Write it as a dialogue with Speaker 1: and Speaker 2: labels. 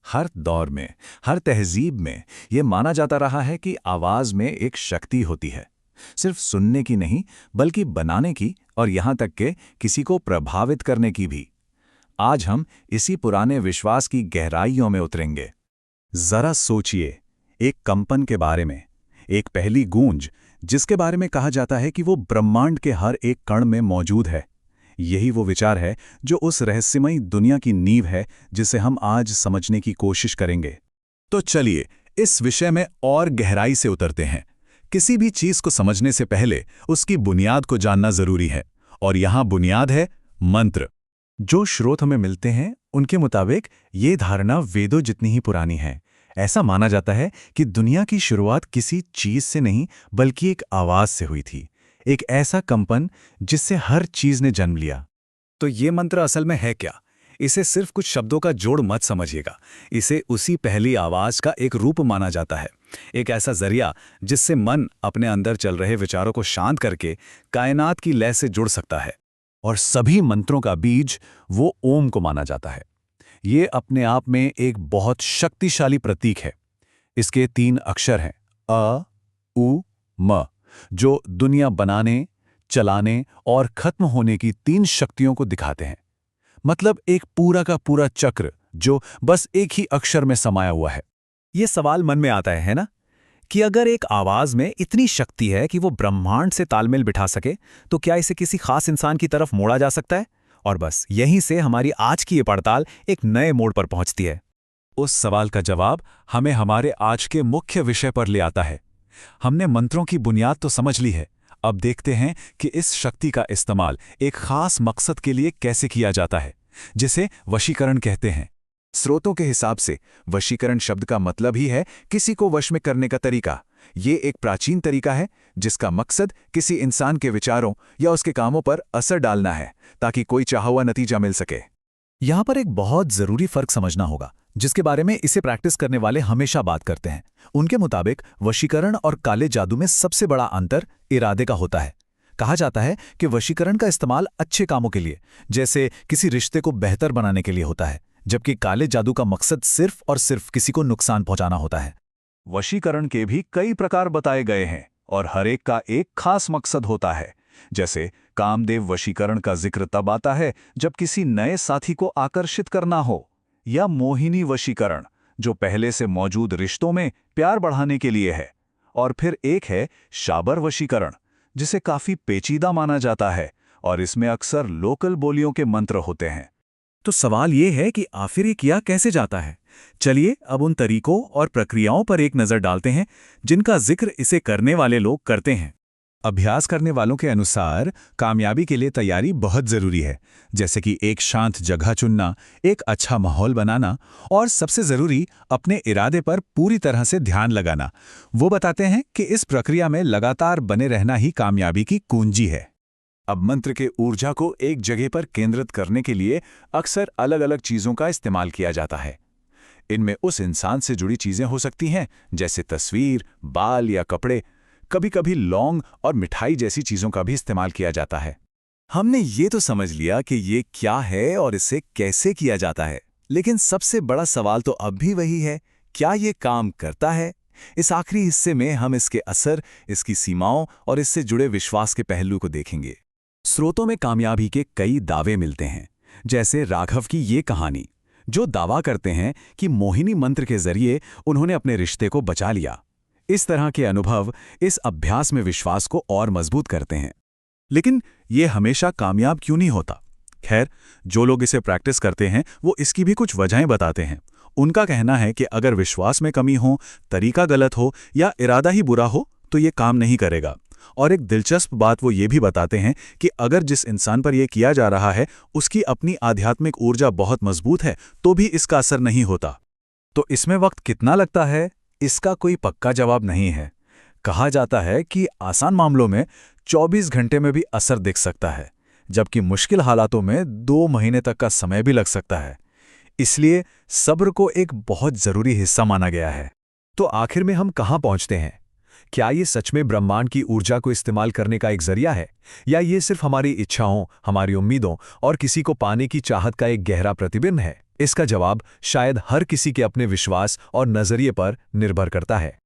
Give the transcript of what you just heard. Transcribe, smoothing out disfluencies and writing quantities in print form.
Speaker 1: हर दौर में, हर तहजीब में ये माना जाता रहा है कि आवाज़ में एक शक्ति होती है। सिर्फ सुनने की नहीं, बल्कि बनाने की और यहाँ तक कि किसी को प्रभावित करने की भी। आज हम इसी पुराने विश्वास की गहराइयों में उतरेंगे। जरा सोचिए, एक कंपन के बारे में, एक पहली गूंज जिसके बारे में कहा जाता है कि वो ब्रह्मांड के हर एक कण में मौजूद है। यही वो विचार है जो उस रहस्यमयी दुनिया की नींव है जिसे हम आज समझने की कोशिश करेंगे। तो चलिए इस विषय में और गहराई से उतरते हैं। किसी भी चीज को समझने से पहले उसकी बुनियाद को जानना जरूरी है, और यहां बुनियाद है मंत्र। जो स्रोत हमें मिलते हैं उनके मुताबिक ये धारणा वेदों जितनी ही पुरानी है। ऐसा माना जाता है कि दुनिया की शुरुआत किसी चीज से नहीं बल्कि एक आवाज से हुई थी, एक ऐसा कंपन जिससे हर चीज ने जन्म लिया। तो ये मंत्र असल में है क्या? इसे सिर्फ कुछ शब्दों का जोड़ मत समझिएगा। इसे उसी पहली आवाज का एक रूप माना जाता है, एक ऐसा जरिया जिससे मन अपने अंदर चल रहे विचारों को शांत करके कायनात की लय से जुड़ सकता है। और सभी मंत्रों का बीज वो ओम को माना जाता है। ये अपने आप में एक बहुत शक्तिशाली प्रतीक है। इसके 3 अक्षर हैं, अ, उ, म, जो दुनिया बनाने, चलाने और खत्म होने की 3 शक्तियों को दिखाते हैं। मतलब एक पूरा का पूरा चक्र जो बस एक ही अक्षर में समाया हुआ है। ये सवाल मन में आता है ना, कि अगर एक आवाज में इतनी शक्ति है कि वो ब्रह्मांड से तालमेल बिठा सके, तो क्या इसे किसी खास इंसान की तरफ मोड़ा जा सकता है? और बस यहीं से हमारी आज की ये पड़ताल एक नए मोड़ पर पहुंचती है। उस सवाल का जवाब हमें हमारे आज के मुख्य विषय पर ले आता है। हमने मंत्रों की बुनियाद तो समझ ली है, अब देखते हैं कि इस शक्ति का इस्तेमाल एक खास मकसद के लिए कैसे किया जाता है, जिसे वशीकरण कहते हैं। स्रोतों के हिसाब से वशीकरण शब्द का मतलब ही है किसी को वश में करने का तरीका। ये एक प्राचीन तरीका है जिसका मकसद किसी इंसान के विचारों या उसके कामों पर असर डालना है ताकि कोई चाहा हुआ नतीजा मिल सके। यहाँ पर एक बहुत जरूरी फर्क समझना होगा, जिसके बारे में इसे प्रैक्टिस करने वाले हमेशा बात करते हैं। उनके मुताबिक वशीकरण और काले जादू में सबसे बड़ा अंतर इरादे का होता है। कहा जाता है कि वशीकरण का इस्तेमाल अच्छे कामों के लिए, जैसे किसी रिश्ते को बेहतर बनाने के लिए होता है, जबकि काले जादू का मकसद सिर्फ और सिर्फ किसी को नुकसान पहुंचाना होता है। वशीकरण के भी कई प्रकार बताए गए हैं और हर एक का एक खास मकसद होता है। जैसे कामदेव वशीकरण का जिक्र तब आता है जब किसी नए साथी को आकर्षित करना हो, या मोहिनी वशीकरण जो पहले से मौजूद रिश्तों में प्यार बढ़ाने के लिए है। और फिर एक है शाबर वशीकरण, जिसे काफी पेचीदा माना जाता है और इसमें अक्सर लोकल बोलियों के मंत्र होते हैं। तो सवाल ये है कि आखिर ये किया कैसे जाता है? चलिए अब उन तरीकों और प्रक्रियाओं पर एक नजर डालते हैं जिनका जिक्र इसे करने वाले लोग करते हैं। अभ्यास करने वालों के अनुसार कामयाबी के लिए तैयारी बहुत जरूरी है, जैसे कि एक शांत जगह चुनना, एक अच्छा माहौल बनाना और सबसे जरूरी अपने इरादे पर पूरी तरह से ध्यान लगाना। वो बताते हैं कि इस प्रक्रिया में लगातार बने रहना ही कामयाबी की कुंजी है। अब मंत्र के ऊर्जा को एक जगह पर केंद्रित करने के लिए अक्सर अलग अलग चीजों का इस्तेमाल किया जाता है। इनमें उस इंसान से जुड़ी चीजें हो सकती हैं, जैसे तस्वीर, बाल या कपड़े। कभी कभी लौंग और मिठाई जैसी चीजों का भी इस्तेमाल किया जाता है। हमने ये तो समझ लिया कि ये क्या है और इसे कैसे किया जाता है, लेकिन सबसे बड़ा सवाल तो अब भी वही है, क्या ये काम करता है? इस आखिरी हिस्से में हम इसके असर, इसकी सीमाओं और इससे जुड़े विश्वास के पहलू को देखेंगे। स्रोतों में कामयाबी के कई दावे मिलते हैं, जैसे राघव की ये कहानी, जो दावा करते हैं कि मोहिनी मंत्र के जरिए उन्होंने अपने रिश्ते को बचा लिया। इस तरह के अनुभव इस अभ्यास में विश्वास को और मजबूत करते हैं। लेकिन ये हमेशा कामयाब क्यों नहीं होता? खैर, जो लोग इसे प्रैक्टिस करते हैं वो इसकी भी कुछ वजहें बताते हैं। उनका कहना है कि अगर विश्वास में कमी हो, तरीका गलत हो या इरादा ही बुरा हो तो ये काम नहीं करेगा। और एक दिलचस्प बात वो ये भी बताते हैं कि अगर जिस इंसान पर यह किया जा रहा है उसकी अपनी आध्यात्मिक ऊर्जा बहुत मजबूत है तो भी इसका असर नहीं होता। तो इसमें वक्त कितना लगता है, इसका कोई पक्का जवाब नहीं है। कहा जाता है कि आसान मामलों में 24 घंटे में भी असर दिख सकता है, जबकि मुश्किल हालातों में 2 महीने तक का समय भी लग सकता है। इसलिए सब्र को एक बहुत जरूरी हिस्सा माना गया है। तो आखिर में हम कहाँ पहुंचते हैं?
Speaker 2: क्या ये सच में ब्रह्मांड की ऊर्जा को इस्तेमाल करने का एक जरिया है, या ये सिर्फ हमारी इच्छाओं, हमारी उम्मीदों और किसी को पाने की चाहत का एक गहरा प्रतिबिंब है? इसका जवाब शायद हर किसी के अपने विश्वास और नजरिए पर निर्भर करता है।